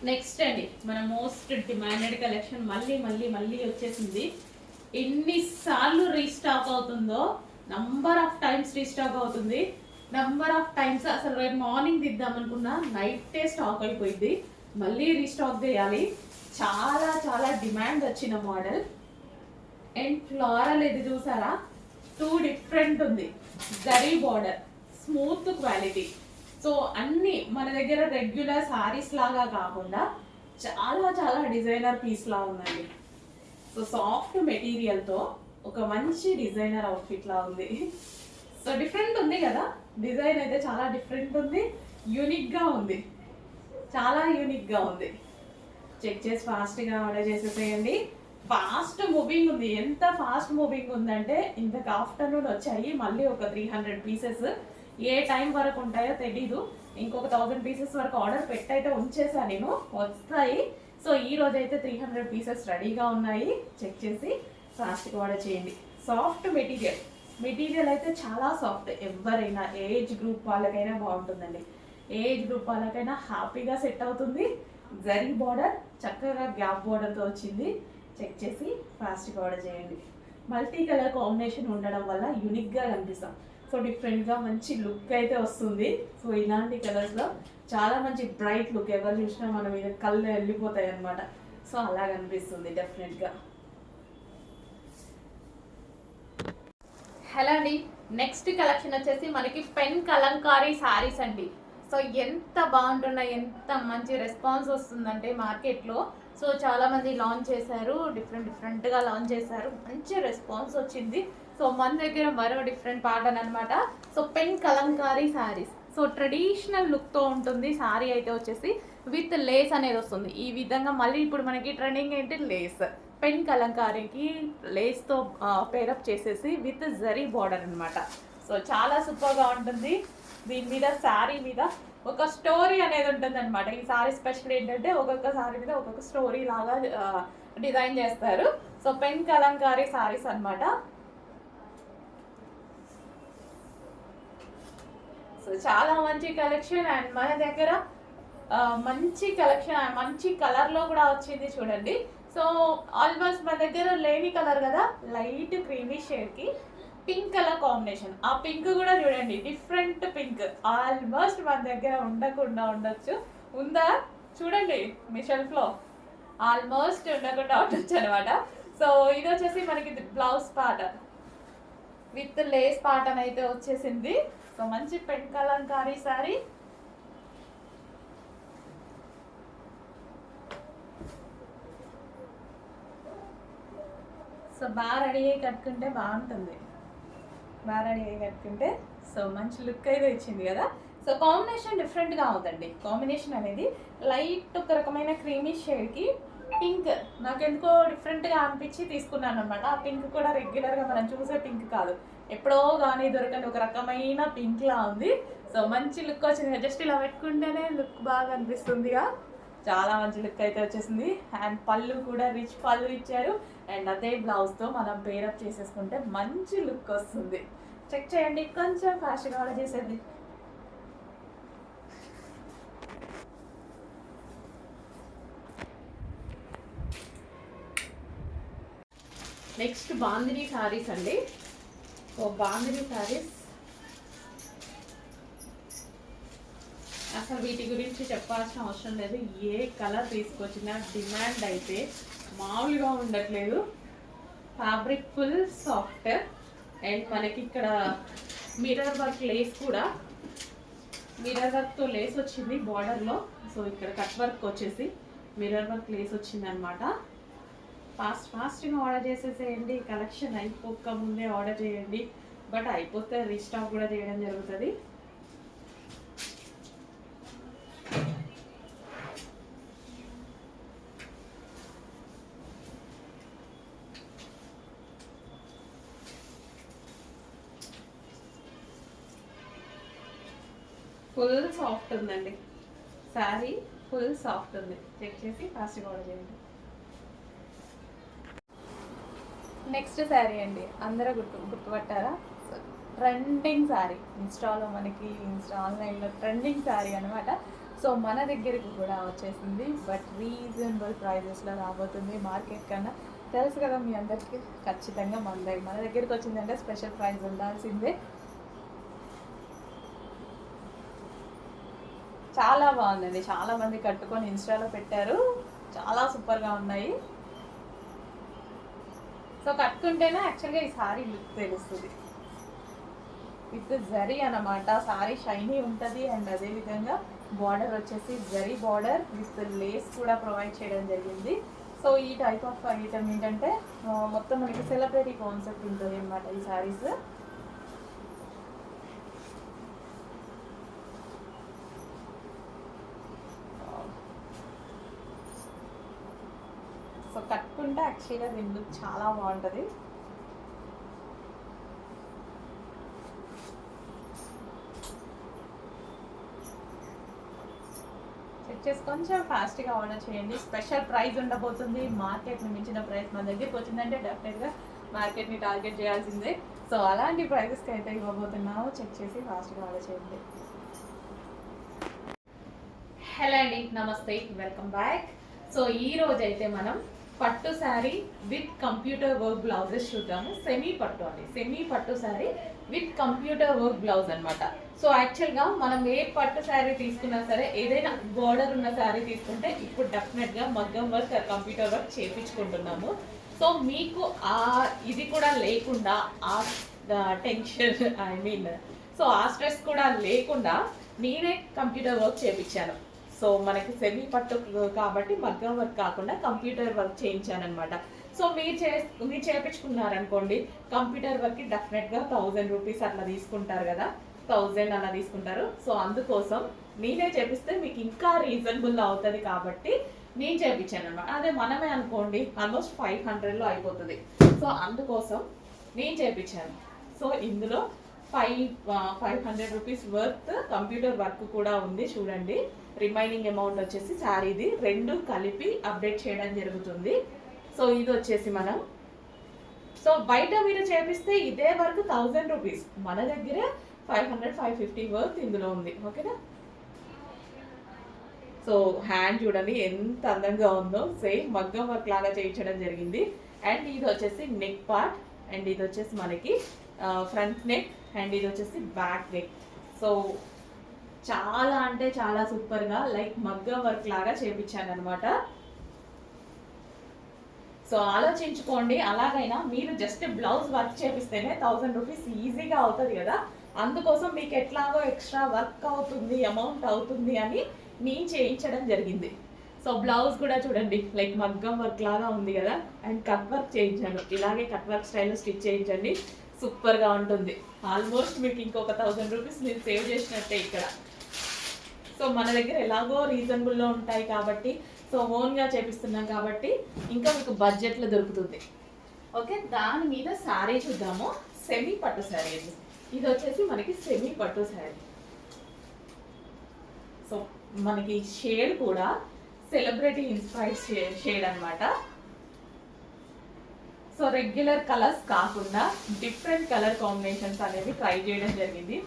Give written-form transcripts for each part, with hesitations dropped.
Next అండి మన most demanded collection మళ్ళీ మళ్ళీ మళ్ళీ వచ్చేసింది. ఎన్నిసార్లు రీస్టాక్ అవుతుందో, నంబర్ ఆఫ్ టైమ్స్ రీస్టాక్ అవుతుంది. నంబర్ ఆఫ్ టైమ్స్ అసలు రేపు మార్నింగ్ దిద్దాం అనుకున్నా నైటే స్టాక్ అయిపోయింది. మళ్ళీ రీస్టాక్ చేయాలి. చాలా చాలా డిమాండ్ వచ్చిన మోడల్. అండ్ ఫ్లోరల్ ఇది చూసారా, టూ డిఫరెంట్ ఉంది. Zari border, smooth quality. So అన్ని మన దగ్గర రెగ్యులర్ సారీస్ లాగా కాకుండా చాలా చాలా డిజైనర్ పీస్ లా ఉందండి. సో సాఫ్ట్ మెటీరియల్తో ఒక మంచి డిజైనర్ అవుట్ఫిట్ లా ఉంది. సో డిఫరెంట్ ఉంది కదా, డిజైన్ అయితే చాలా డిఫరెంట్ ఉంది, యూనిక్గా ఉంది, చాలా యూనిక్గా ఉంది. చెక్ చేసి ఫాస్ట్గా ఆర్డర్ చేసేసేయండి. ఫాస్ట్ మూవింగ్ ఉంది. ఎంత ఫాస్ట్ మూవింగ్ ఉందంటే ఇంతకు ఆఫ్టర్నూన్ వచ్చాయి మళ్ళీ ఒక 300 పీసెస్. ఏ టైం వరకు ఉంటాయో తెలీదు. ఇంకొక 1000 పీసెస్ వరకు ఆర్డర్ పెట్టయితే ఉంచేసా నేను, వస్తాయి. సో ఈ రోజు అయితే 300 పీసెస్ రెడీగా ఉన్నాయి. చెక్ చేసి ఫాస్ట్గా ఆర్డర్ చేయండి. సాఫ్ట్ మెటీరియల్, మెటీరియల్ అయితే చాలా సాఫ్ట్. ఎవరైనా ఏజ్ గ్రూప్ వాళ్ళకైనా బాగుంటుందండి. ఏజ్ గ్రూప్ వాళ్ళకైనా హ్యాపీగా సెట్ అవుతుంది. జరీ బార్డర్ చక్కగా గ్యాప్ బార్డర్తో వచ్చింది. చెక్ చేసి ఫాస్ట్గా ఆర్డర్ చేయండి. మల్టీ కలర్ కాంబినేషన్ ఉండడం వల్ల యూనిక్గా కనిపిస్తాం. సో డిఫరెంట్గా మంచి లుక్ అయితే వస్తుంది. సో ఇలాంటి కలర్స్లో చాలా మంచి బ్రైట్ లుక్, ఎవరు చూసినా మన మీద కళ్ళు వెళ్ళిపోతాయి అనమాట. సో అలా కనిపిస్తుంది డెఫినెట్గా. హలో అండి, నెక్స్ట్ కలెక్షన్ వచ్చేసి మనకి పెన్ కలంకారీ శారీస్ అండి. సో ఎంత బాగుంటున్నాయి, ఎంత మంచి రెస్పాన్స్ వస్తుందంటే మార్కెట్లో. సో చాలామంది లాంచ్ చేశారు, డిఫరెంట్గా లాంచ్ చేశారు, మంచి రెస్పాన్స్ వచ్చింది. సో మన దగ్గర మరో డిఫరెంట్ ప్యాటర్న్ అనమాట. So pen Kalamkari saris. So traditional లుక్తో ఉంటుంది శారీ అయితే వచ్చేసి, విత్ లేస్ అనేది వస్తుంది ఈ విధంగా. మళ్ళీ ఇప్పుడు మనకి ట్రెండింగ్ ఏంటి, లేస్. పెన్ కలంకారీకి లేస్తో పేరప్ చేసేసి విత్ జరీ బార్డర్ అనమాట. సో చాలా సూపర్గా ఉంటుంది. దీని మీద శారీ మీద ఒక స్టోరీ అనేది ఉంటుంది అనమాట. ఈ శారీ స్పెషల్ ఏంటంటే ఒక్కొక్క శారీ మీద ఒక్కొక్క స్టోరీ లాగా డిజైన్ చేస్తారు. సో పెన్ కలంకారీ శారీస్ అనమాట. సో చాలా మంచి కలెక్షన్. అండ్ మన దగ్గర మంచి కలెక్షన్, మంచి కలర్లో కూడా వచ్చింది చూడండి. సో ఆల్మోస్ట్ మన దగ్గర లేని కలర్ కదా, లైట్ క్రీమీ షేడ్కి పింక్ కలర్ కాంబినేషన్. ఆ పింక్ కూడా చూడండి, డిఫరెంట్ పింక్. ఆల్మోస్ట్ మన దగ్గర ఉండకుండా ఉండొచ్చు, ఉందా చూడండి మీ షెల్ఫ్లో, ఆల్మోస్ట్ ఉండకుండా ఉండొచ్చు అనమాట. సో ఇది వచ్చేసి మనకి blouse pattern with lace pattern అయితే వచ్చేసింది. సో మంచి పెన్ కలంకారీ సారీ. సో బాగా రెడీ అయ్యి కట్టుకుంటే బాగుంటుంది, బాగా రెడీ అయ్యి కట్టుకుంటే. సో మంచి లుక్ అయితే ఇచ్చింది కదా. సో కాంబినేషన్ డిఫరెంట్గా అవుతుంది. కాంబినేషన్ అనేది లైట్ ఒక రకమైన క్రీమీ షేడ్కి పింక్, నాకెందుకో డిఫరెంట్గా అనిపించి తీసుకున్నాను అనమాట. ఆ పింక్ కూడా రెగ్యులర్గా మనం చూసే పింక్ కాదు, ఎప్పుడో కానీ దొరకని ఒక రకమైన పింక్లా ఉంది. సో మంచి లుక్ వచ్చింది. జస్ట్ ఇలా పెట్టుకుంటేనే లుక్ బాగా అనిపిస్తుందిగా. చాలా మంచి లుక్ అయితే వచ్చేసింది. అండ్ పళ్ళు కూడా రిచ్ పళ్ళు ఇచ్చారు. అండ్ అదే బ్లౌజ్తో మనం పేరప్ చేసేసుకుంటే మంచి లుక్ వస్తుంది. చెక్ చేయండి, కొంచెం ఫాస్ట్గా ఆర్డర్ చేసేది. నెక్స్ట్ బాందిని శారీస్ అండి. సో బాందిని శారీస్ అసలు వీటి గురించి చెప్పాల్సిన అవసరం లేదు. ఏ కలర్ తీసుకొచ్చినా డిమాండ్ అయితే మామూలుగా ఉండట్లేదు. Fabric full soft. అండ్ మనకి ఇక్కడ మిర్రర్ వర్క్ లేస్ కూడా, మిర్రర్ వర్క్తో లేస్ వచ్చింది బార్డర్లో. సో ఇక్కడ కట్ వర్క్ వచ్చేసి మిర్రర్ వర్క్ లేస్ వచ్చింది అనమాట. ఫాస్ట్గా ఆర్డర్ చేసేసేయండి. కలెక్షన్ అయిపోక ముందే ఆర్డర్ చేయండి. బట్ అయిపోతే రీస్టాక్ కూడా చేయడం జరుగుతుంది. ఫుల్ సాఫ్ట్ ఉందండి శారీ, ఫుల్ సాఫ్ట్ ఉంది. చెక్ చేసి ఫాస్ట్గా ఆర్డర్ చేయండి. నెక్స్ట్ శారీ అండి, అందరూ గుర్తుపట్టారా? ట్రెండింగ్ శారీ, ఇన్స్టాలో మనకి ఆన్లైన్లో ట్రెండింగ్ శారీ అనమాట. సో మన దగ్గరికి కూడా వచ్చేసింది, బట్ రీజనబుల్ ప్రైజెస్లో రాబోతుంది. మార్కెట్ కన్నా తెలుసు కదా మీ అందరికీ, ఖచ్చితంగా మన దగ్గరికి వచ్చిందంటే స్పెషల్ ప్రైస్ ఉండాల్సిందే. చాలా బాగుందండి, చాలామంది కట్టుకొని ఇన్స్టాలో పెట్టారు, చాలా సూపర్గా ఉన్నాయి. సో కట్టుకుంటేనే యాక్చువల్గా ఈ సారీ లుక్ తెలుస్తుంది. విత్ జరీ అన్నమాట, సారీ షైనీ ఉంటుంది. అండ్ అదేవిధంగా బార్డర్ వచ్చేసి జరీ బార్డర్ విత్ లేస్ కూడా ప్రొవైడ్ చేయడం జరిగింది. సో ఈ టైప్ ఆఫ్ ఐటమ్ ఏంటంటే మొత్తం మనకి సెలబ్రిటీ కాన్సెప్ట్ ఉంటుంది అన్నమాట ఈ సారీస్. సో కట్టుకుంటే యాక్చువల్గా దీని లుక్ చాలా బాగుంటుంది. చెక్ చేసి కొంచెం ఫాస్ట్గా ఆర్డర్ చేయండి. స్పెషల్ ప్రైస్ ఉండబోతుంది. మార్కెట్ని మించిన ప్రైస్ మన దగ్గరికి వచ్చిందంటే డెఫినెట్గా మార్కెట్ని టార్గెట్ చేయాల్సిందే. సో అలాంటి ప్రైజెస్కి అయితే ఇవ్వబోతున్నాము. చెక్ చేసి ఫాస్ట్గా ఆర్డర్ చేయండి. హలో అండి, నమస్తే, వెల్కమ్ బ్యాక్. సో ఈ రోజు అయితే మనం పట్టు sari with computer work blouses చూద్దాము. సెమీ పట్టు అండి, సెమీ పట్టు sari with computer work blouse అనమాట. సో యాక్చువల్గా మనం ఏ పట్టు శారీ తీసుకున్నా సరే, ఏదైనా బోర్డర్ ఉన్న శారీ తీసుకుంటే ఇప్పుడు డెఫినెట్గా మగ్గం వర్క్ కంప్యూటర్ వర్క్ చేయించుకుంటున్నాము. సో మీకు ఇది కూడా లేకుండా ఆ టెన్షన్ సో ఆ స్ట్రెస్ కూడా లేకుండా నేనే కంప్యూటర్ వర్క్ చేయించాను. సో మనకి సెమీ పట్టు కాబట్టి మగ్గం వర్క్ కాకుండా కంప్యూటర్ వర్క్ చేయించాను అనమాట. సో మీరు చేయించుకున్నారనుకోండి, కంప్యూటర్ వర్క్కి డెఫినెట్గా 1000 రూపీస్ అట్లా తీసుకుంటారు కదా, 1000 అలా తీసుకుంటారు. సో అందుకోసం నేనే చేపిస్తే మీకు ఇంకా రీజనబుల్ అవుతుంది కాబట్టి నేను చేయించాను అనమాట. అదే మనమే అనుకోండి ఆల్మోస్ట్ 500లో అయిపోతుంది. సో అందుకోసం నేను చేయించాను. సో ఇందులో 500 రూపీస్ వర్త్ కంప్యూటర్ వర్క్ కూడా ఉంది చూడండి. రిమైనింగ్ అమౌంట్ వచ్చేసి శారీది రెండు కలిపి అప్డేట్ చేయడం జరుగుతుంది. సో ఇది వచ్చేసి మనం బయట మీరు చేపిస్తే ఇదే వర్క్ 1000 రూపీస్, మన దగ్గరే 500-550 వర్త్ ఇందులో ఉంది. ఓకేనా. సో హ్యాండ్ చూడండి ఎంత అందంగా ఉందో, సేమ్ మగ్గం వర్క్ లాగా చేయించడం జరిగింది. అండ్ ఇది వచ్చేసి నెక్ పార్ట్, అండ్ ఇది వచ్చేసి మనకి ఫ్రంట్ నెక్, అండ్ ఇది వచ్చేసి బ్యాక్ నెక్. సో చాలా అంటే చాలా సూపర్గా లైక్ మగ్గం వర్క్ లాగా చేయించాను అనమాట. సో ఆలోచించుకోండి, అలాగైనా మీరు జస్ట్ బ్లౌజ్ వర్క్ చేపిస్తేనే 1000 రూపీస్ ఈజీగా అవుతుంది కదా. అందుకోసం మీకు ఎట్లాగో ఎక్స్ట్రా వర్క్ అవుతుంది, అమౌంట్ అవుతుంది అని నేను చేయించడం జరిగింది. సో బ్లౌజ్ కూడా చూడండి లైక్ మగ్గం వర్క్ లాగా ఉంది కదా, అండ్ కట్ వర్క్ చేయించాను. ఇలాగే కట్ వర్క్ స్టైల్లో స్టిచ్ చేయించండి, సూపర్గా ఉంటుంది. ఆల్మోస్ట్ మీకు ఇంకొక 1000 రూపీస్ మీరు సేవ్ చేసినట్టే ఇక్కడ. సో మన దగ్గర ఎలాగో రీజనబుల్లో ఉంటాయి కాబట్టి, సో ఓన్గా చేపిస్తున్నాం కాబట్టి ఇంకా మీకు బడ్జెట్లో దొరుకుతుంది. ఓకే, దాని మీద శారీ చూద్దాము. సెమీ పట్టు శారీ అండి, ఇది వచ్చేసి మనకి సెమీ పట్టు శారీ. సో మనకి షేడ్ కూడా సెలబ్రిటీ ఇన్స్పైర్డ్ షేడ్ అనమాట. సో రెగ్యులర్ కలర్స్ కాకుండా డిఫరెంట్ కలర్ కాంబినేషన్స్ అనేవి ట్రై చేయడం జరిగింది.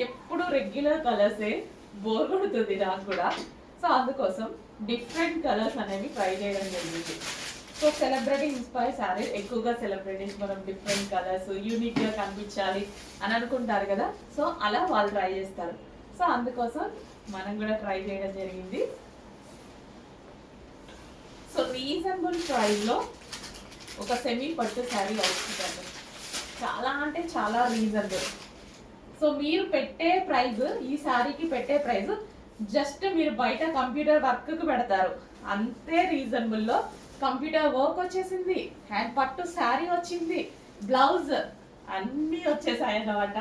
ఎప్పుడు రెగ్యులర్ కలర్సే బోర్ కొడుతుంది నాకు కూడా. సో అందుకోసం డిఫరెంట్ కలర్స్ అనేవి ట్రై చేయడం జరిగింది. సో సెలబ్రిటీ ఇన్స్పైర్ శారీ, ఎక్కువగా సెలబ్రిటీస్ మనం డిఫరెంట్ కలర్స్ యూనిక్గా కనిపించాలి అని అనుకుంటారు కదా, సో అలా వాళ్ళు ట్రై చేస్తారు. సో అందుకోసం మనం కూడా ట్రై చేయడం జరిగింది. సో రీజనబుల్ ప్రైస్లో ఒక సెమీ పట్టు శారీ అవుతుందండి, చాలా అంటే చాలా రీజనబుల్. సో మీరు పెట్టే ప్రైస్, ఈ శారీకి పెట్టే ప్రైస్ జస్ట్ మీరు బయట కంప్యూటర్ వర్క్కి పెడతారు అంతే రీజనబుల్లో. కంప్యూటర్ వర్క్ వచ్చేసింది, హ్యాండ్ పట్టు శారీ వచ్చింది, బ్లౌజ్ అన్నీ వచ్చేసాయి అన్నమాట.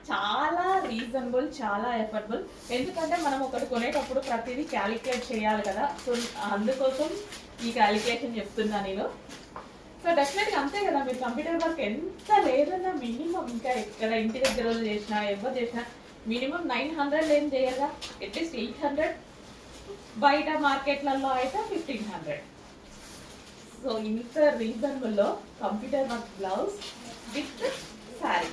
చాలా రీజనబుల్, చాలా ఎఫర్డబుల్. ఎందుకంటే మనం ఒకటి కొనేటప్పుడు ప్రతిదీ క్యాలిక్యులేట్ చేయాలి కదా, సో అందుకోసం ఈ క్యాలిక్యులేషన్ చెప్తున్నా నేను. సో డెఫినెట్గా అంతే కదా, మీరు కంప్యూటర్ వర్క్ ఎంత లేదన్నా మినిమం, ఇంకా ఎక్కడ ఇంటి దగ్గర చేసినా ఎవరు చేసినా మినిమం 900 ఏం చేయగా, అట్లీస్ట్ 800, బయట మార్కెట్లలో అయితే 1500. సో ఇంత రీజనబుల్లో computer work blouse with sari,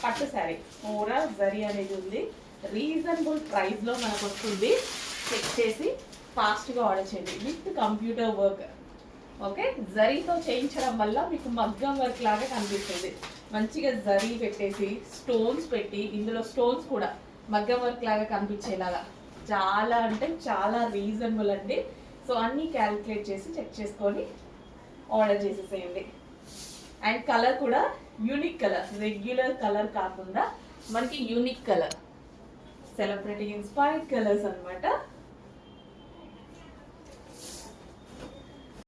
పట్టు శారీ, ఓవరాల్ జరీ అనేది ఉంది. రీజనబుల్ ప్రైస్లో మనకు వస్తుంది. చెక్ చేసి ఫాస్ట్గా ఆర్డర్ చేయండి విత్ కంప్యూటర్ వర్క్. ఓకే, జరీతో చేయించడం వల్ల మీకు మగ్గం వర్క్ లాగా కనిపిస్తుంది. మంచిగా జరీ పెట్టేసి స్టోన్స్ పెట్టి, ఇందులో స్టోన్స్ కూడా మగ్గం వర్క్ లాగా కనిపించేలాగా చాలా అంటే చాలా రీజనబుల్ అండి. సో అన్నీ క్యాలిక్యులేట్ చేసి చెక్ చేసుకొని ఆర్డర్ చేసేసేయండి. అండ్ కలర్ కూడా యూనిక్ కలర్, రెగ్యులర్ కలర్ కాకుండా మనకి unique colour, celebrity inspired colours అనమాట.